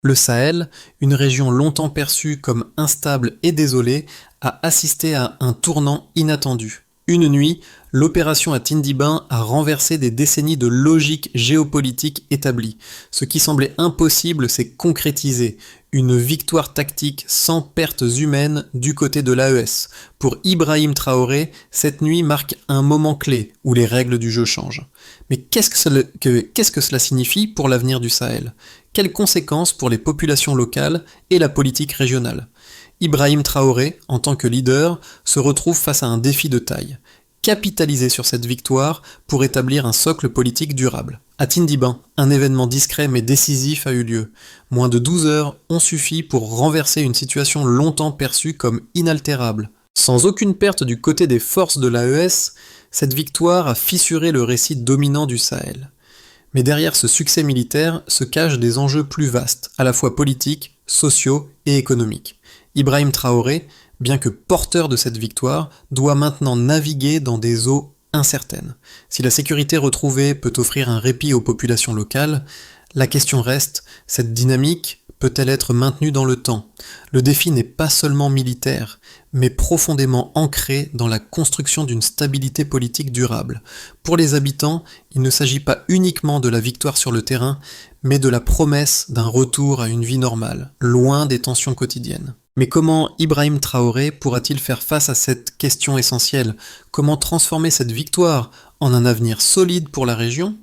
Le Sahel, une région longtemps perçue comme instable et désolée, a assisté à un tournant inattendu. Une nuit, l'opération à Tindiban a renversé des décennies de logique géopolitique établie. Ce qui semblait impossible s'est concrétisé. Une victoire tactique sans pertes humaines du côté de l'AES. Pour Ibrahim Traoré, cette nuit marque un moment clé où les règles du jeu changent. Mais qu'est-ce que cela signifie pour l'avenir du Sahel? Quelles conséquences pour les populations locales et la politique régionale? Ibrahim Traoré, en tant que leader, se retrouve face à un défi de taille. Capitaliser sur cette victoire pour établir un socle politique durable. À Tindiban, un événement discret mais décisif a eu lieu. Moins de 12 heures ont suffi pour renverser une situation longtemps perçue comme inaltérable. Sans aucune perte du côté des forces de l'AES, cette victoire a fissuré le récit dominant du Sahel. Mais derrière ce succès militaire se cachent des enjeux plus vastes, à la fois politiques, sociaux et économiques. Ibrahim Traoré, bien que porteur de cette victoire, doit maintenant naviguer dans des eaux incertaines. Si la sécurité retrouvée peut offrir un répit aux populations locales, la question reste, cette dynamique peut-elle être maintenue dans le temps? Le défi n'est pas seulement militaire, mais profondément ancré dans la construction d'une stabilité politique durable. Pour les habitants, il ne s'agit pas uniquement de la victoire sur le terrain, mais de la promesse d'un retour à une vie normale, loin des tensions quotidiennes. Mais comment Ibrahim Traoré pourra-t-il faire face à cette question essentielle? Comment transformer cette victoire en un avenir solide pour la région?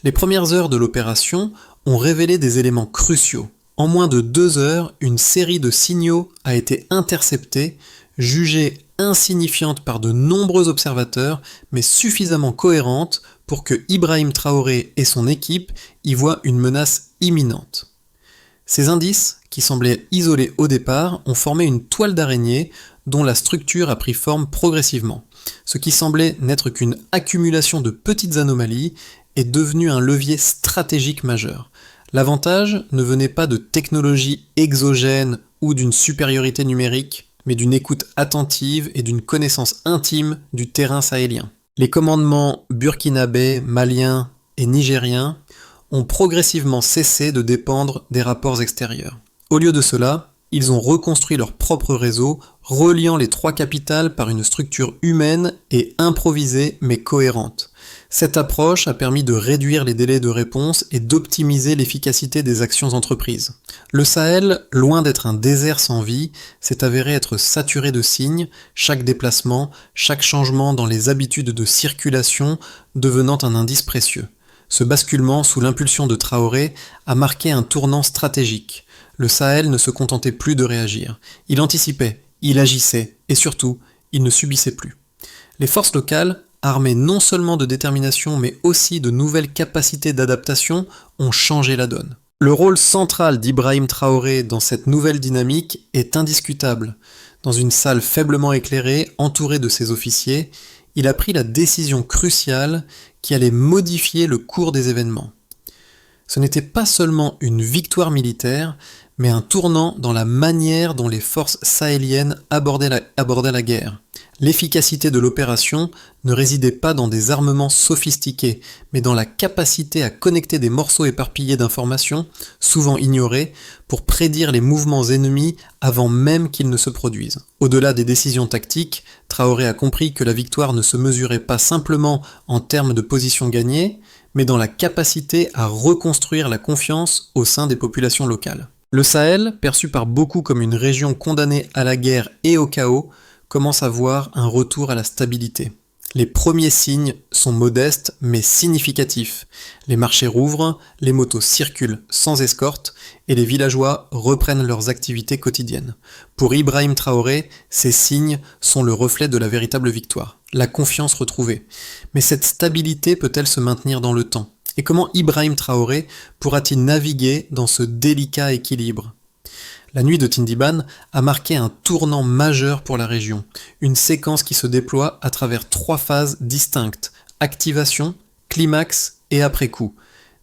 Les premières heures de l'opération ont révélé des éléments cruciaux. En moins de 2 heures, une série de signaux a été interceptée, jugée insignifiante par de nombreux observateurs, mais suffisamment cohérente pour que Ibrahim Traoré et son équipe y voient une menace imminente. Ces indices, qui semblaient isolés au départ, ont formé une toile d'araignée dont la structure a pris forme progressivement. Ce qui semblait n'être qu'une accumulation de petites anomalies est devenu un levier stratégique majeur. L'avantage ne venait pas de technologies exogènes ou d'une supériorité numérique, mais d'une écoute attentive et d'une connaissance intime du terrain sahélien. Les commandements burkinabés, maliens et nigériens ont progressivement cessé de dépendre des rapports extérieurs. Au lieu de cela, ils ont reconstruit leur propre réseau, reliant les 3 capitales par une structure humaine et improvisée mais cohérente. Cette approche a permis de réduire les délais de réponse et d'optimiser l'efficacité des actions entreprises. Le Sahel, loin d'être un désert sans vie, s'est avéré être saturé de signes, chaque déplacement, chaque changement dans les habitudes de circulation devenant un indice précieux. Ce basculement, sous l'impulsion de Traoré, a marqué un tournant stratégique. Le Sahel ne se contentait plus de réagir. Il anticipait, il agissait, et surtout, il ne subissait plus. Les forces locales, armées non seulement de détermination, mais aussi de nouvelles capacités d'adaptation, ont changé la donne. Le rôle central d'Ibrahim Traoré dans cette nouvelle dynamique est indiscutable. Dans une salle faiblement éclairée, entourée de ses officiers, il a pris la décision cruciale qui allait modifier le cours des événements. Ce n'était pas seulement une victoire militaire, mais un tournant dans la manière dont les forces sahéliennes abordaient la guerre. L'efficacité de l'opération ne résidait pas dans des armements sophistiqués, mais dans la capacité à connecter des morceaux éparpillés d'informations, souvent ignorés, pour prédire les mouvements ennemis avant même qu'ils ne se produisent. Au-delà des décisions tactiques, Traoré a compris que la victoire ne se mesurait pas simplement en termes de position gagnée, mais dans la capacité à reconstruire la confiance au sein des populations locales. Le Sahel, perçu par beaucoup comme une région condamnée à la guerre et au chaos, commence à voir un retour à la stabilité. Les premiers signes sont modestes mais significatifs. Les marchés rouvrent, les motos circulent sans escorte et les villageois reprennent leurs activités quotidiennes. Pour Ibrahim Traoré, ces signes sont le reflet de la véritable victoire, la confiance retrouvée. Mais cette stabilité peut-elle se maintenir dans le temps? Et comment Ibrahim Traoré pourra-t-il naviguer dans ce délicat équilibre? La nuit de Tindiban a marqué un tournant majeur pour la région, une séquence qui se déploie à travers 3 phases distinctes, activation, climax et après-coup.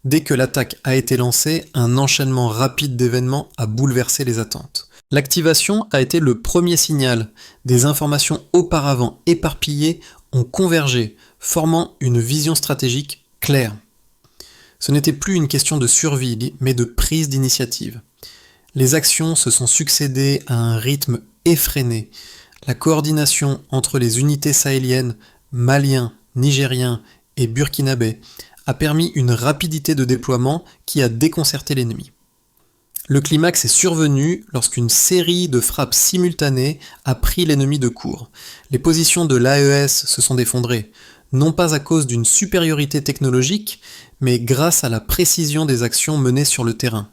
Dès que l'attaque a été lancée, un enchaînement rapide d'événements a bouleversé les attentes. L'activation a été le premier signal. Des informations auparavant éparpillées ont convergé, formant une vision stratégique claire. Ce n'était plus une question de survie, mais de prise d'initiative. Les actions se sont succédées à un rythme effréné. La coordination entre les unités sahéliennes, maliens, nigériens et burkinabés a permis une rapidité de déploiement qui a déconcerté l'ennemi. Le climax est survenu lorsqu'une série de frappes simultanées a pris l'ennemi de court. Les positions de l'AES se sont effondrées, non pas à cause d'une supériorité technologique, mais grâce à la précision des actions menées sur le terrain.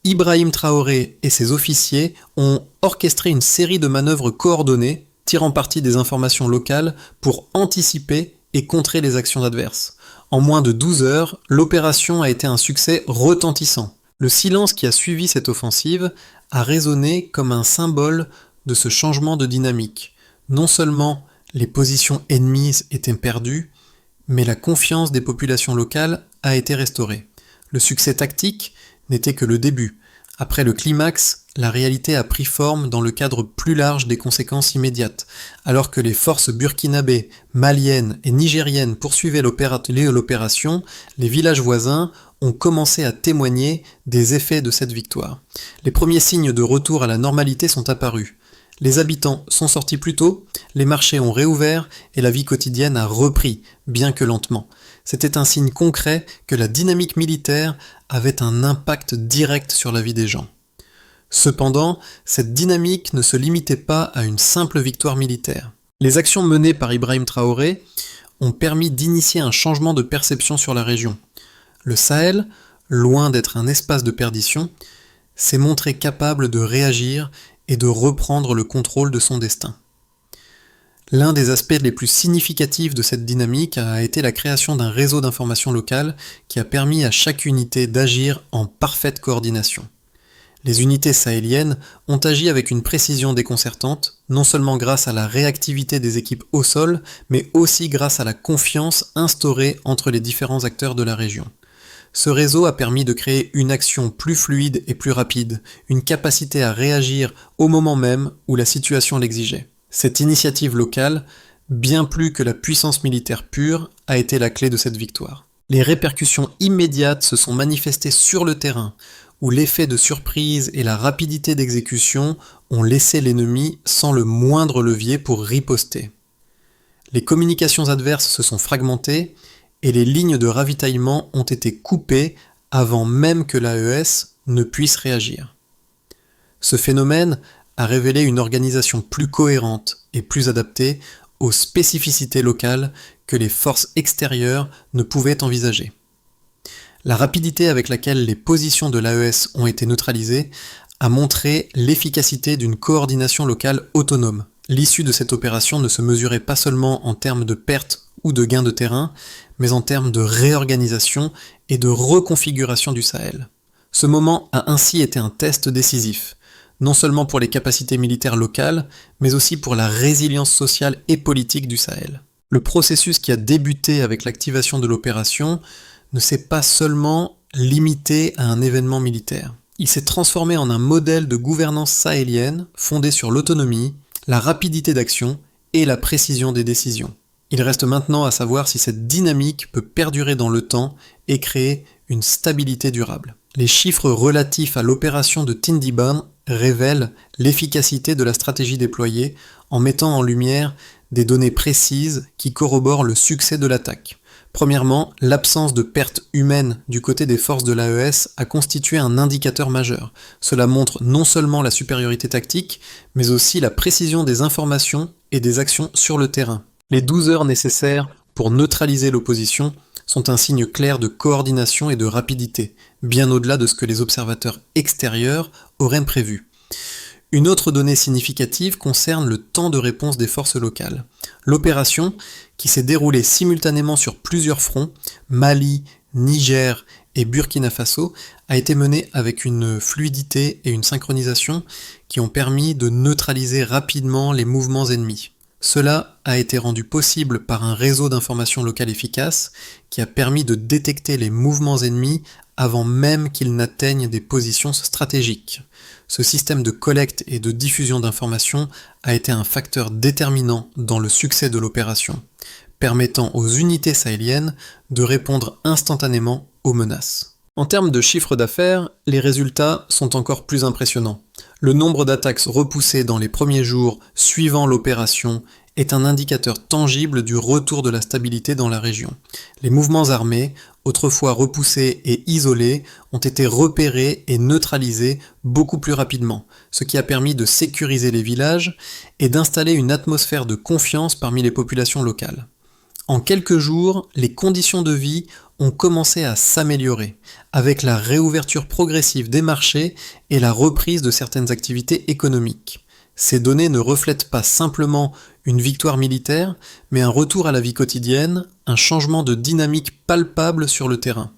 Ibrahim Traoré et ses officiers ont orchestré une série de manœuvres coordonnées, tirant parti des informations locales pour anticiper et contrer les actions adverses. En moins de 12 heures, l'opération a été un succès retentissant. Le silence qui a suivi cette offensive a résonné comme un symbole de ce changement de dynamique. Non seulement les positions ennemies étaient perdues, mais la confiance des populations locales a été restaurée. Le succès tactique n'était que le début. Après le climax, la réalité a pris forme dans le cadre plus large des conséquences immédiates. Alors que les forces burkinabées, maliennes et nigériennes poursuivaient l'opération, les villages voisins ont commencé à témoigner des effets de cette victoire. Les premiers signes de retour à la normalité sont apparus. Les habitants sont sortis plus tôt, les marchés ont réouvert et la vie quotidienne a repris, bien que lentement. C'était un signe concret que la dynamique militaire avait un impact direct sur la vie des gens. Cependant, cette dynamique ne se limitait pas à une simple victoire militaire. Les actions menées par Ibrahim Traoré ont permis d'initier un changement de perception sur la région. Le Sahel, loin d'être un espace de perdition, s'est montré capable de réagir et de reprendre le contrôle de son destin. L'un des aspects les plus significatifs de cette dynamique a été la création d'un réseau d'information locale qui a permis à chaque unité d'agir en parfaite coordination. Les unités sahéliennes ont agi avec une précision déconcertante, non seulement grâce à la réactivité des équipes au sol, mais aussi grâce à la confiance instaurée entre les différents acteurs de la région. Ce réseau a permis de créer une action plus fluide et plus rapide, une capacité à réagir au moment même où la situation l'exigeait. Cette initiative locale, bien plus que la puissance militaire pure, a été la clé de cette victoire. Les répercussions immédiates se sont manifestées sur le terrain, où l'effet de surprise et la rapidité d'exécution ont laissé l'ennemi sans le moindre levier pour riposter. Les communications adverses se sont fragmentées et les lignes de ravitaillement ont été coupées avant même que l'AES ne puisse réagir. Ce phénomène a révélé une organisation plus cohérente et plus adaptée aux spécificités locales que les forces extérieures ne pouvaient envisager. La rapidité avec laquelle les positions de l'AES ont été neutralisées a montré l'efficacité d'une coordination locale autonome. L'issue de cette opération ne se mesurait pas seulement en termes de pertes ou de gains de terrain, mais en termes de réorganisation et de reconfiguration du Sahel. Ce moment a ainsi été un test décisif, non seulement pour les capacités militaires locales, mais aussi pour la résilience sociale et politique du Sahel. Le processus qui a débuté avec l'activation de l'opération ne s'est pas seulement limité à un événement militaire. Il s'est transformé en un modèle de gouvernance sahélienne fondé sur l'autonomie, la rapidité d'action et la précision des décisions. Il reste maintenant à savoir si cette dynamique peut perdurer dans le temps et créer une stabilité durable. Les chiffres relatifs à l'opération de Tindiban révèlent l'efficacité de la stratégie déployée en mettant en lumière des données précises qui corroborent le succès de l'attaque. Premièrement, l'absence de pertes humaines du côté des forces de l'AES a constitué un indicateur majeur. Cela montre non seulement la supériorité tactique, mais aussi la précision des informations et des actions sur le terrain. Les 12 heures nécessaires pour neutraliser l'opposition sont un signe clair de coordination et de rapidité, bien au-delà de ce que les observateurs extérieurs auraient prévu. Une autre donnée significative concerne le temps de réponse des forces locales. L'opération, qui s'est déroulée simultanément sur plusieurs fronts, Mali, Niger et Burkina Faso, a été menée avec une fluidité et une synchronisation qui ont permis de neutraliser rapidement les mouvements ennemis. Cela a été rendu possible par un réseau d'information locale efficace qui a permis de détecter les mouvements ennemis avant même qu'ils n'atteignent des positions stratégiques. Ce système de collecte et de diffusion d'informations a été un facteur déterminant dans le succès de l'opération, permettant aux unités sahéliennes de répondre instantanément aux menaces. En termes de chiffre d'affaires, les résultats sont encore plus impressionnants. Le nombre d'attaques repoussées dans les premiers jours suivant l'opération est un indicateur tangible du retour de la stabilité dans la région. Les mouvements armés, autrefois repoussés et isolés, ont été repérés et neutralisés beaucoup plus rapidement, ce qui a permis de sécuriser les villages et d'installer une atmosphère de confiance parmi les populations locales. En quelques jours, les conditions de vie ont commencé à s'améliorer, avec la réouverture progressive des marchés et la reprise de certaines activités économiques. Ces données ne reflètent pas simplement une victoire militaire, mais un retour à la vie quotidienne, un changement de dynamique palpable sur le terrain.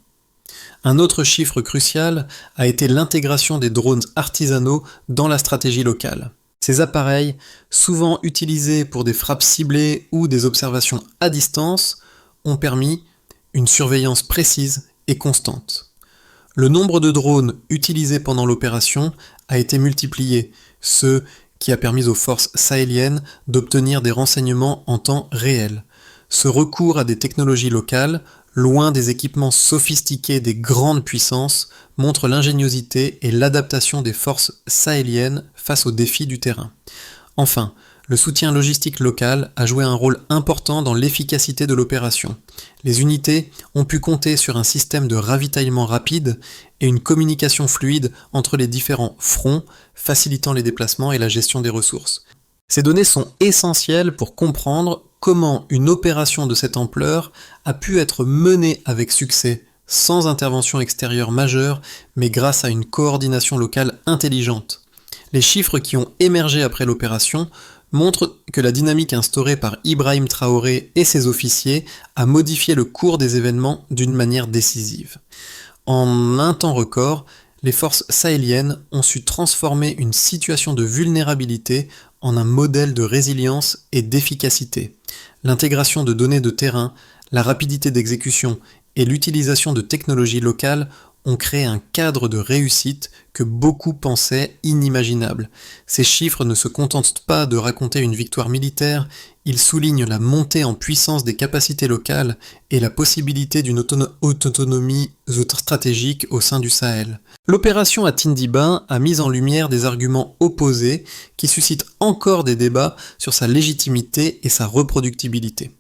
Un autre chiffre crucial a été l'intégration des drones artisanaux dans la stratégie locale. Ces appareils, souvent utilisés pour des frappes ciblées ou des observations à distance, ont permis une surveillance précise et constante. Le nombre de drones utilisés pendant l'opération a été multiplié, ce qui a permis aux forces sahéliennes d'obtenir des renseignements en temps réel. Ce recours à des technologies locales, loin des équipements sophistiqués des grandes puissances, montre l'ingéniosité et l'adaptation des forces sahéliennes face aux défis du terrain. Enfin, le soutien logistique local a joué un rôle important dans l'efficacité de l'opération. Les unités ont pu compter sur un système de ravitaillement rapide et une communication fluide entre les différents fronts, facilitant les déplacements et la gestion des ressources. Ces données sont essentielles pour comprendre comment une opération de cette ampleur a pu être menée avec succès, sans intervention extérieure majeure, mais grâce à une coordination locale intelligente. Les chiffres qui ont émergé après l'opération montrent que la dynamique instaurée par Ibrahim Traoré et ses officiers a modifié le cours des événements d'une manière décisive. En un temps record, les forces sahéliennes ont su transformer une situation de vulnérabilité en un modèle de résilience et d'efficacité. L'intégration de données de terrain, la rapidité d'exécution et l'utilisation de technologies locales ont créé un cadre de réussite que beaucoup pensaient inimaginable. Ces chiffres ne se contentent pas de raconter une victoire militaire, ils soulignent la montée en puissance des capacités locales et la possibilité d'une autonomie stratégique au sein du Sahel. L'opération à Tindiban a mis en lumière des arguments opposés qui suscitent encore des débats sur sa légitimité et sa reproductibilité.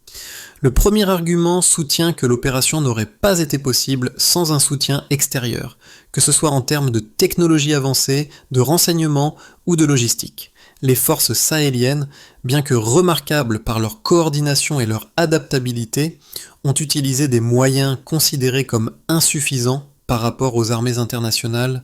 Le premier argument soutient que l'opération n'aurait pas été possible sans un soutien extérieur, que ce soit en termes de technologie avancée, de renseignement ou de logistique. Les forces sahéliennes, bien que remarquables par leur coordination et leur adaptabilité, ont utilisé des moyens considérés comme insuffisants par rapport aux armées internationales.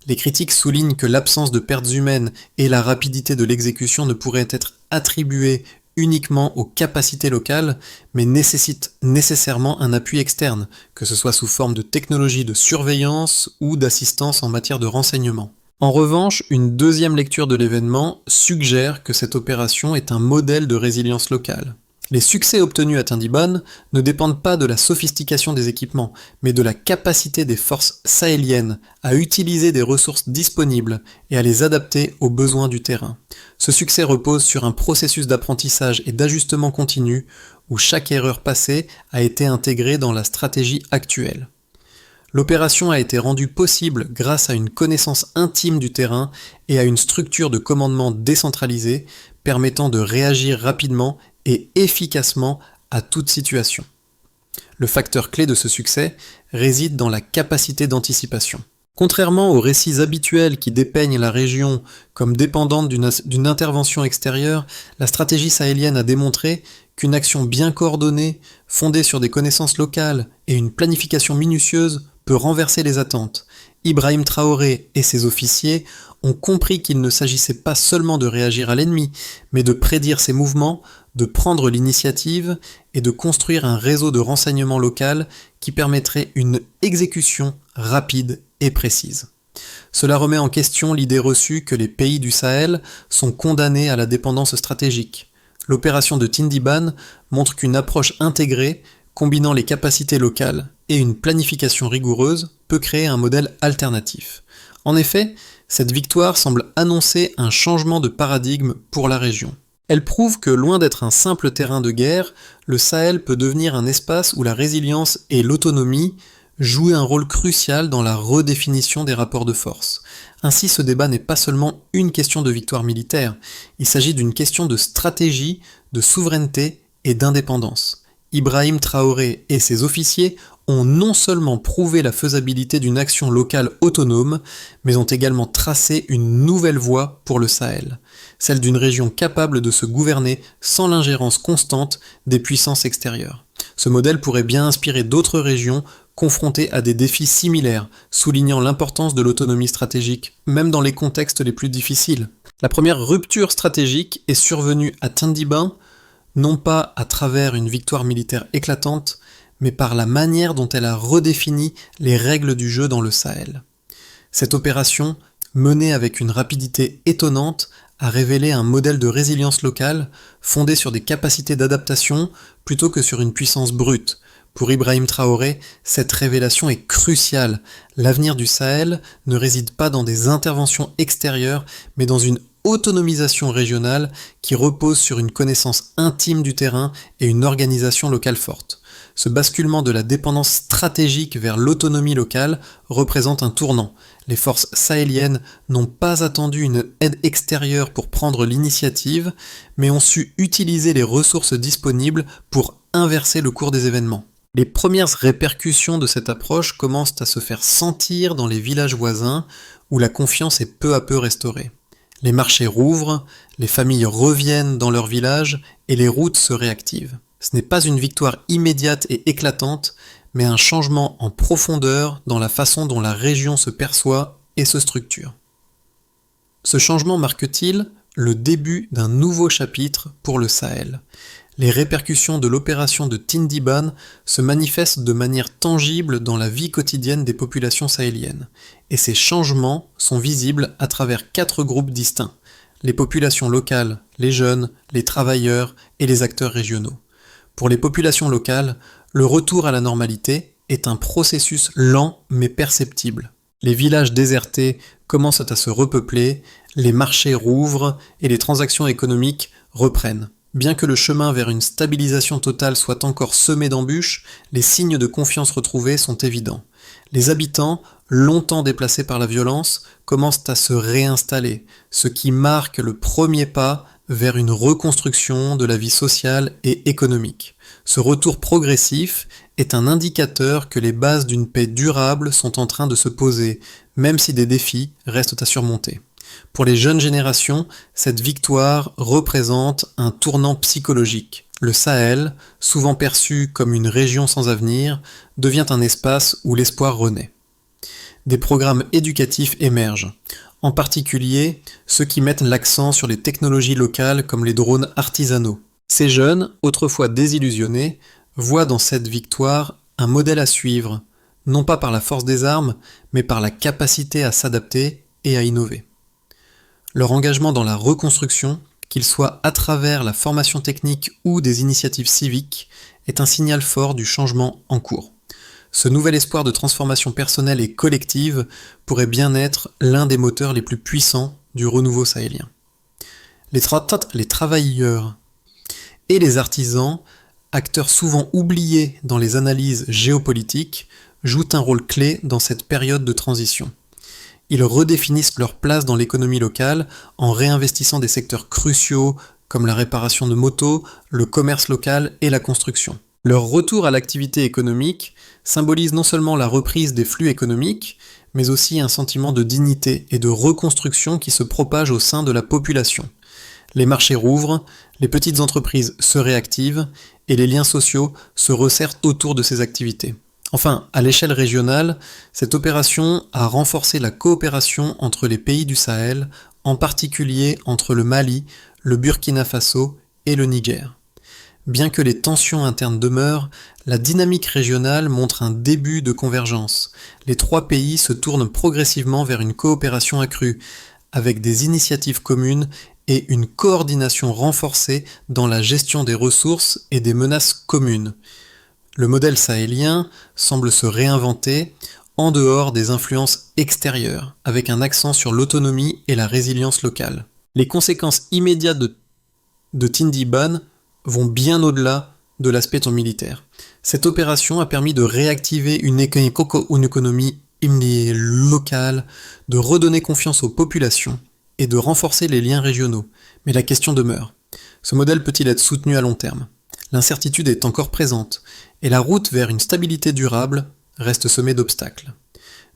Les critiques soulignent que l'absence de pertes humaines et la rapidité de l'exécution ne pourraient être attribuées uniquement aux capacités locales, mais nécessitent nécessairement un appui externe, que ce soit sous forme de technologie de surveillance ou d'assistance en matière de renseignement. En revanche, une deuxième lecture de l'événement suggère que cette opération est un modèle de résilience locale. Les succès obtenus à Tindiban ne dépendent pas de la sophistication des équipements, mais de la capacité des forces sahéliennes à utiliser des ressources disponibles et à les adapter aux besoins du terrain. Ce succès repose sur un processus d'apprentissage et d'ajustement continu où chaque erreur passée a été intégrée dans la stratégie actuelle. L'opération a été rendue possible grâce à une connaissance intime du terrain et à une structure de commandement décentralisée permettant de réagir rapidement et efficacement à toute situation. Le facteur clé de ce succès réside dans la capacité d'anticipation. Contrairement aux récits habituels qui dépeignent la région comme dépendante d'une intervention extérieure, la stratégie sahélienne a démontré qu'une action bien coordonnée, fondée sur des connaissances locales et une planification minutieuse peut renverser les attentes. Ibrahim Traoré et ses officiers ont compris qu'il ne s'agissait pas seulement de réagir à l'ennemi, mais de prédire ses mouvements, de prendre l'initiative et de construire un réseau de renseignement local qui permettrait une exécution rapide et précise. Cela remet en question l'idée reçue que les pays du Sahel sont condamnés à la dépendance stratégique. L'opération de Tindiban montre qu'une approche intégrée, combinant les capacités locales et une planification rigoureuse, peut créer un modèle alternatif. En effet, cette victoire semble annoncer un changement de paradigme pour la région. Elle prouve que, loin d'être un simple terrain de guerre, le Sahel peut devenir un espace où la résilience et l'autonomie jouer un rôle crucial dans la redéfinition des rapports de force. Ainsi, ce débat n'est pas seulement une question de victoire militaire, il s'agit d'une question de stratégie, de souveraineté et d'indépendance. Ibrahim Traoré et ses officiers ont non seulement prouvé la faisabilité d'une action locale autonome, mais ont également tracé une nouvelle voie pour le Sahel, celle d'une région capable de se gouverner sans l'ingérence constante des puissances extérieures. Ce modèle pourrait bien inspirer d'autres régions confrontées à des défis similaires, soulignant l'importance de l'autonomie stratégique, même dans les contextes les plus difficiles. La première rupture stratégique est survenue à Tindiban, non pas à travers une victoire militaire éclatante, mais par la manière dont elle a redéfini les règles du jeu dans le Sahel. Cette opération, menée avec une rapidité étonnante, a révélé un modèle de résilience locale fondé sur des capacités d'adaptation plutôt que sur une puissance brute. Pour Ibrahim Traoré, cette révélation est cruciale. L'avenir du Sahel ne réside pas dans des interventions extérieures, mais dans une autonomisation régionale qui repose sur une connaissance intime du terrain et une organisation locale forte. Ce basculement de la dépendance stratégique vers l'autonomie locale représente un tournant. Les forces sahéliennes n'ont pas attendu une aide extérieure pour prendre l'initiative, mais ont su utiliser les ressources disponibles pour inverser le cours des événements. Les premières répercussions de cette approche commencent à se faire sentir dans les villages voisins où la confiance est peu à peu restaurée. Les marchés rouvrent, les familles reviennent dans leur village et les routes se réactivent. Ce n'est pas une victoire immédiate et éclatante, mais un changement en profondeur dans la façon dont la région se perçoit et se structure. Ce changement marque-t-il le début d'un nouveau chapitre pour le Sahel ? Les répercussions de l'opération de Tindiban se manifestent de manière tangible dans la vie quotidienne des populations sahéliennes, et ces changements sont visibles à travers 4 groupes distincts: les populations locales, les jeunes, les travailleurs et les acteurs régionaux. Pour les populations locales, le retour à la normalité est un processus lent mais perceptible. Les villages désertés commencent à se repeupler, les marchés rouvrent et les transactions économiques reprennent. Bien que le chemin vers une stabilisation totale soit encore semé d'embûches, les signes de confiance retrouvés sont évidents. Les habitants, longtemps déplacés par la violence, commencent à se réinstaller, ce qui marque le premier pas vers une reconstruction de la vie sociale et économique. Ce retour progressif est un indicateur que les bases d'une paix durable sont en train de se poser, même si des défis restent à surmonter. Pour les jeunes générations, cette victoire représente un tournant psychologique. Le Sahel, souvent perçu comme une région sans avenir, devient un espace où l'espoir renaît. Des programmes éducatifs émergent, en particulier ceux qui mettent l'accent sur les technologies locales comme les drones artisanaux. Ces jeunes, autrefois désillusionnés, voient dans cette victoire un modèle à suivre, non pas par la force des armes, mais par la capacité à s'adapter et à innover. Leur engagement dans la reconstruction, qu'il soit à travers la formation technique ou des initiatives civiques, est un signal fort du changement en cours. Ce nouvel espoir de transformation personnelle et collective pourrait bien être l'un des moteurs les plus puissants du renouveau sahélien. Les travailleurs et les artisans, acteurs souvent oubliés dans les analyses géopolitiques, jouent un rôle clé dans cette période de transition. Ils redéfinissent leur place dans l'économie locale en réinvestissant des secteurs cruciaux comme la réparation de motos, le commerce local et la construction. Leur retour à l'activité économique symbolise non seulement la reprise des flux économiques, mais aussi un sentiment de dignité et de reconstruction qui se propage au sein de la population. Les marchés rouvrent, les petites entreprises se réactivent et les liens sociaux se resserrent autour de ces activités. Enfin, à l'échelle régionale, cette opération a renforcé la coopération entre les pays du Sahel, en particulier entre le Mali, le Burkina Faso et le Niger. Bien que les tensions internes demeurent, la dynamique régionale montre un début de convergence. Les 3 pays se tournent progressivement vers une coopération accrue, avec des initiatives communes et une coordination renforcée dans la gestion des ressources et des menaces communes. Le modèle sahélien semble se réinventer en dehors des influences extérieures, avec un accent sur l'autonomie et la résilience locale. Les conséquences immédiates de Tindiban vont bien au-delà de l'aspect militaire. Cette opération a permis de réactiver une économie locale, de redonner confiance aux populations et de renforcer les liens régionaux. Mais la question demeure. Ce modèle peut-il être soutenu à long terme ? L'incertitude est encore présente, et la route vers une stabilité durable reste semée d'obstacles.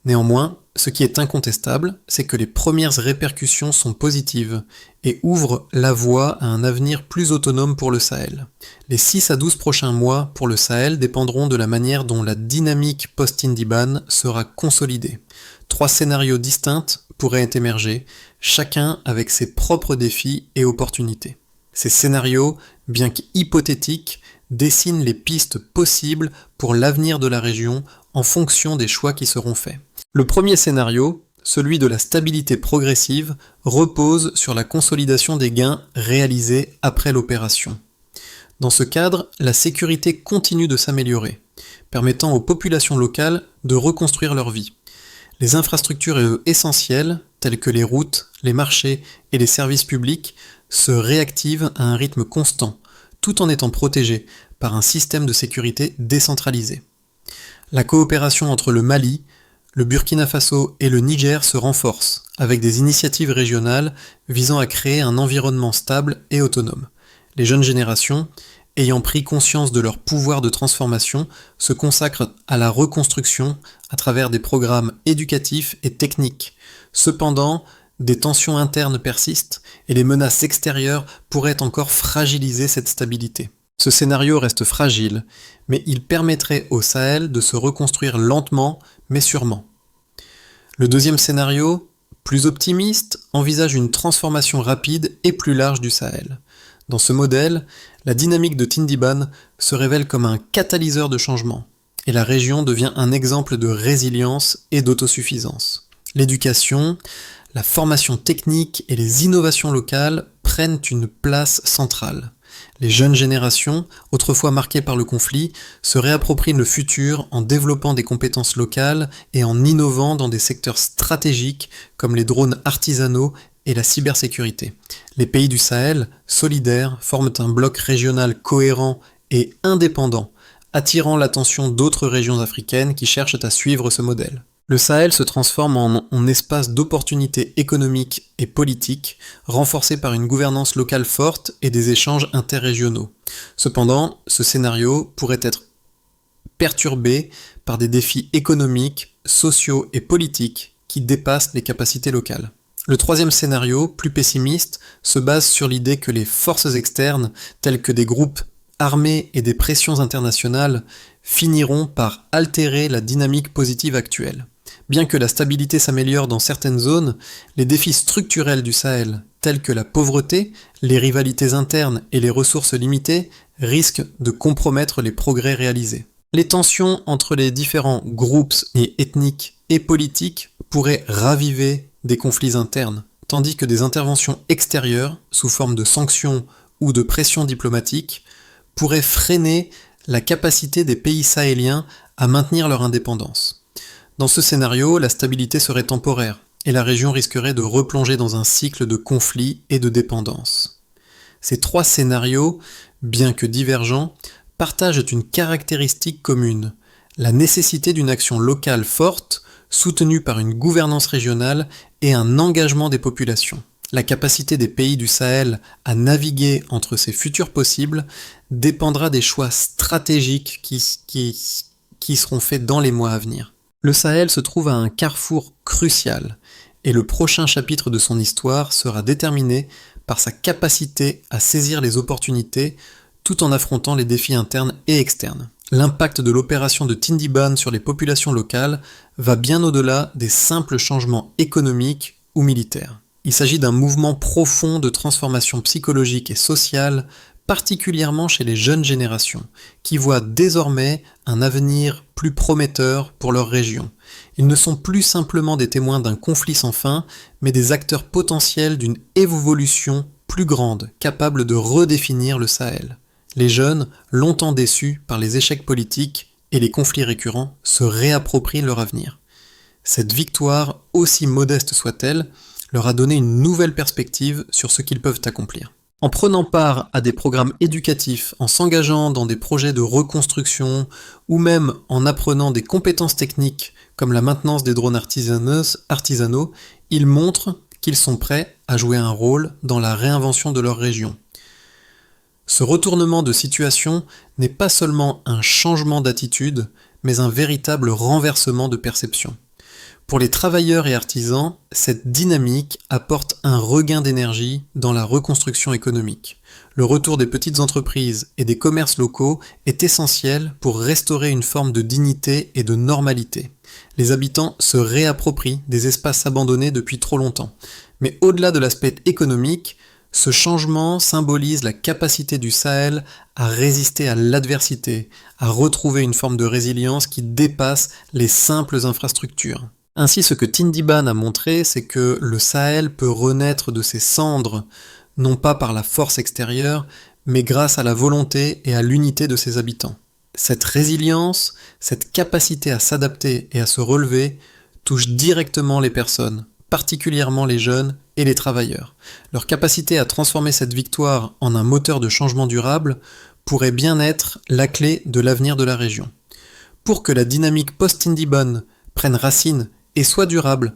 Néanmoins, ce qui est incontestable, c'est que les premières répercussions sont positives et ouvrent la voie à un avenir plus autonome pour le Sahel. Les 6 à 12 prochains mois pour le Sahel dépendront de la manière dont la dynamique post-Tindiban sera consolidée. 3 scénarios distincts pourraient émerger, chacun avec ses propres défis et opportunités. Ces scénarios, bien qu'hypothétiques, dessinent les pistes possibles pour l'avenir de la région en fonction des choix qui seront faits. Le premier scénario, celui de la stabilité progressive, repose sur la consolidation des gains réalisés après l'opération. Dans ce cadre, la sécurité continue de s'améliorer, permettant aux populations locales de reconstruire leur vie. Les infrastructures essentielles, telles que les routes, les marchés et les services publics, se réactivent à un rythme constant, tout en étant protégées par un système de sécurité décentralisé. La coopération entre le Mali, le Burkina Faso et le Niger se renforce, avec des initiatives régionales visant à créer un environnement stable et autonome. Les jeunes générations, ayant pris conscience de leur pouvoir de transformation, se consacrent à la reconstruction à travers des programmes éducatifs et techniques. Cependant, des tensions internes persistent et les menaces extérieures pourraient encore fragiliser cette stabilité. Ce scénario reste fragile, mais il permettrait au Sahel de se reconstruire lentement mais sûrement. Le deuxième scénario, plus optimiste, envisage une transformation rapide et plus large du Sahel. Dans ce modèle, la dynamique de Tindiban se révèle comme un catalyseur de changement, et la région devient un exemple de résilience et d'autosuffisance. L'éducation, la formation technique et les innovations locales prennent une place centrale. Les jeunes générations, autrefois marquées par le conflit, se réapproprient le futur en développant des compétences locales et en innovant dans des secteurs stratégiques comme les drones artisanaux et la cybersécurité. Les pays du Sahel, solidaires, forment un bloc régional cohérent et indépendant, attirant l'attention d'autres régions africaines qui cherchent à suivre ce modèle. Le Sahel se transforme en espace d'opportunités économiques et politiques, renforcé par une gouvernance locale forte et des échanges interrégionaux. Cependant, ce scénario pourrait être perturbé par des défis économiques, sociaux et politiques qui dépassent les capacités locales. Le troisième scénario, plus pessimiste, se base sur l'idée que les forces externes, telles que des groupes armés et des pressions internationales, finiront par altérer la dynamique positive actuelle. Bien que la stabilité s'améliore dans certaines zones, les défis structurels du Sahel, tels que la pauvreté, les rivalités internes et les ressources limitées, risquent de compromettre les progrès réalisés. Les tensions entre les différents groupes ethniques et politiques pourraient raviver des conflits internes, tandis que des interventions extérieures, sous forme de sanctions ou de pressions diplomatiques, pourraient freiner la capacité des pays sahéliens à maintenir leur indépendance. Dans ce scénario, la stabilité serait temporaire, et la région risquerait de replonger dans un cycle de conflits et de dépendance. Ces trois scénarios, bien que divergents, partagent une caractéristique commune, la nécessité d'une action locale forte, soutenue par une gouvernance régionale et un engagement des populations. La capacité des pays du Sahel à naviguer entre ces futurs possibles dépendra des choix stratégiques qui seront faits dans les mois à venir. Le Sahel se trouve à un carrefour crucial, et le prochain chapitre de son histoire sera déterminé par sa capacité à saisir les opportunités tout en affrontant les défis internes et externes. L'impact de l'opération de Tindiban sur les populations locales va bien au-delà des simples changements économiques ou militaires. Il s'agit d'un mouvement profond de transformation psychologique et sociale, particulièrement chez les jeunes générations, qui voient désormais un avenir plus prometteur pour leur région. Ils ne sont plus simplement des témoins d'un conflit sans fin, mais des acteurs potentiels d'une évolution plus grande, capable de redéfinir le Sahel. Les jeunes, longtemps déçus par les échecs politiques et les conflits récurrents, se réapproprient leur avenir. Cette victoire, aussi modeste soit-elle, leur a donné une nouvelle perspective sur ce qu'ils peuvent accomplir. En prenant part à des programmes éducatifs, en s'engageant dans des projets de reconstruction ou même en apprenant des compétences techniques comme la maintenance des drones artisanaux, ils montrent qu'ils sont prêts à jouer un rôle dans la réinvention de leur région. Ce retournement de situation n'est pas seulement un changement d'attitude, mais un véritable renversement de perception. Pour les travailleurs et artisans, cette dynamique apporte un regain d'énergie dans la reconstruction économique. Le retour des petites entreprises et des commerces locaux est essentiel pour restaurer une forme de dignité et de normalité. Les habitants se réapproprient des espaces abandonnés depuis trop longtemps. Mais au-delà de l'aspect économique, ce changement symbolise la capacité du Sahel à résister à l'adversité, à retrouver une forme de résilience qui dépasse les simples infrastructures. Ainsi, ce que Tindiban a montré, c'est que le Sahel peut renaître de ses cendres, non pas par la force extérieure, mais grâce à la volonté et à l'unité de ses habitants. Cette résilience, cette capacité à s'adapter et à se relever, touche directement les personnes, particulièrement les jeunes et les travailleurs. Leur capacité à transformer cette victoire en un moteur de changement durable pourrait bien être la clé de l'avenir de la région. Pour que la dynamique post-Tindiban prenne racine et soit durable,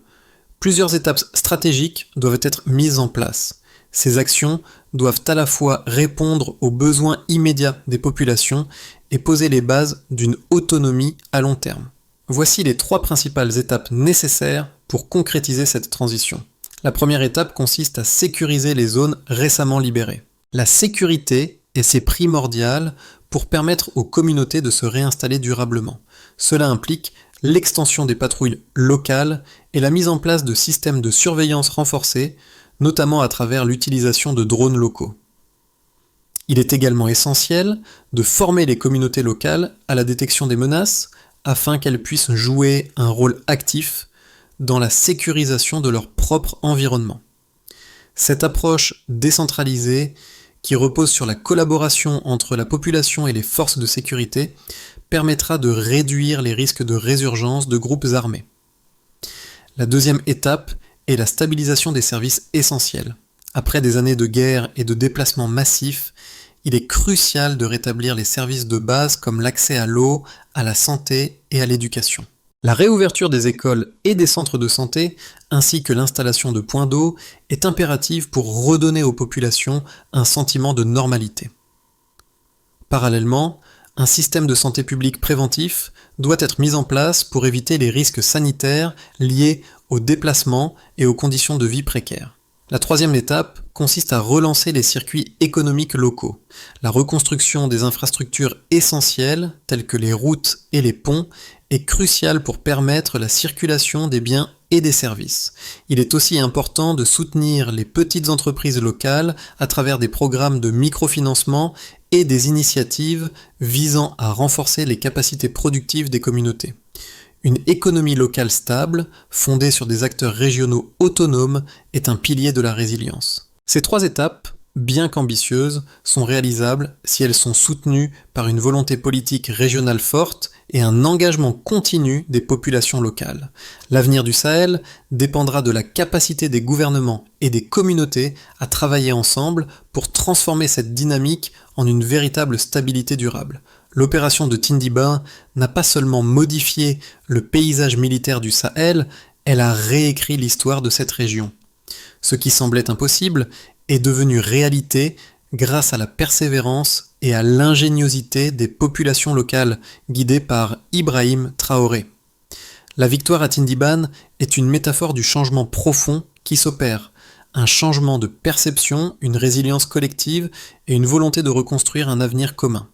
plusieurs étapes stratégiques doivent être mises en place. Ces actions doivent à la fois répondre aux besoins immédiats des populations et poser les bases d'une autonomie à long terme. Voici les 3 principales étapes nécessaires pour concrétiser cette transition. La première étape consiste à sécuriser les zones récemment libérées. La sécurité est primordiale pour permettre aux communautés de se réinstaller durablement. Cela implique l'extension des patrouilles locales et la mise en place de systèmes de surveillance renforcés, notamment à travers l'utilisation de drones locaux. Il est également essentiel de former les communautés locales à la détection des menaces afin qu'elles puissent jouer un rôle actif dans la sécurisation de leur propre environnement. Cette approche décentralisée, qui repose sur la collaboration entre la population et les forces de sécurité, permettra de réduire les risques de résurgence de groupes armés. La deuxième étape est la stabilisation des services essentiels. Après des années de guerre et de déplacements massifs, il est crucial de rétablir les services de base comme l'accès à l'eau, à la santé et à l'éducation. La réouverture des écoles et des centres de santé, ainsi que l'installation de points d'eau, est impérative pour redonner aux populations un sentiment de normalité. Parallèlement, un système de santé publique préventif doit être mis en place pour éviter les risques sanitaires liés aux déplacements et aux conditions de vie précaires. La troisième étape consiste à relancer les circuits économiques locaux. La reconstruction des infrastructures essentielles, telles que les routes et les ponts, est cruciale pour permettre la circulation des biens et des services. Il est aussi important de soutenir les petites entreprises locales à travers des programmes de microfinancement et des initiatives visant à renforcer les capacités productives des communautés. Une économie locale stable, fondée sur des acteurs régionaux autonomes, est un pilier de la résilience. Ces 3 étapes, bien qu'ambitieuses, sont réalisables si elles sont soutenues par une volonté politique régionale forte et un engagement continu des populations locales. L'avenir du Sahel dépendra de la capacité des gouvernements et des communautés à travailler ensemble pour transformer cette dynamique en une véritable stabilité durable. L'opération de Tindiban n'a pas seulement modifié le paysage militaire du Sahel, elle a réécrit l'histoire de cette région. Ce qui semblait impossible est devenu réalité grâce à la persévérance et à l'ingéniosité des populations locales guidées par Ibrahim Traoré. La victoire à Tindiban est une métaphore du changement profond qui s'opère, un changement de perception, une résilience collective et une volonté de reconstruire un avenir commun.